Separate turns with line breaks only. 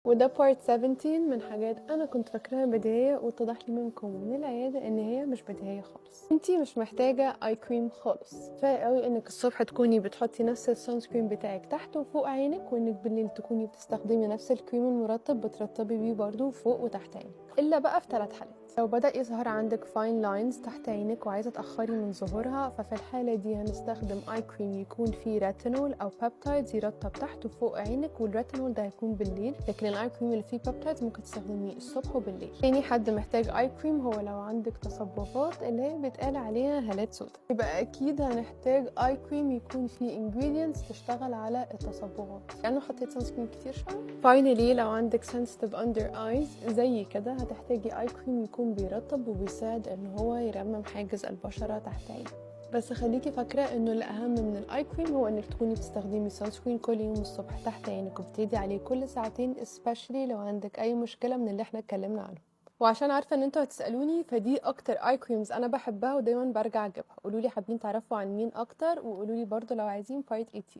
وده بارت 17 من حاجات انا كنت فاكراها بديهيه واتضح لي منكم ومن العياده ان هي مش بديهيه خالص. انتي مش محتاجه اي كريم خالص، كفايه قوي انك الصبح تكوني بتحطي نفس السان سكرين بتاعك تحت وفوق عينك، وانك بالليل تكوني بتستخدمي نفس الكريم المرطب بترطبي بيه برضو فوق وتحت عينك، الا بقى في 3 حالات. لو بدأ يظهر عندك فاين لاينز تحت عينك وعايزه تأخري من ظهورها، ففي الحاله دي هنستخدم اي كريم يكون فيه ريتينول او بيبتايدز يرطب تحت وفوق عينك، والريتينول ده هيكون بالليل، لكن الاي كريم اللي فيه بيبتايدز ممكن تستخدميه الصبح وبالليل. تاني حد محتاج اي كريم هو لو عندك تصبغات اللي هي بيتقال عليها هالات سودا، يبقى اكيد هنحتاج اي كريم يكون فيه ingredients تشتغل على التصبغات، لانه حطيت سان سكرين كتير شويه. فاينلي لو عندك sensitive under eyes زي كده هتحتاجي اي كريم يكون بيرطب وبيساعد ان هو يرمم حاجز البشره تحت عينك. بس خليكي فاكره انه الاهم من الاي كريم هو انك تكوني بتستخدمي سان سكرين كل يوم الصبح تحت عينك وبتدي عليه كل ساعتين، especially لو عندك اي مشكله من اللي احنا اتكلمنا عنه. وعشان عارفه ان انتوا هتسالوني، فدي اكتر اي كريمز انا بحبها ودايما برجع اجيبها. قولوا لي حابين تعرفوا عن مين اكتر، وقولوا لي برضو لو عايزين بارت 18.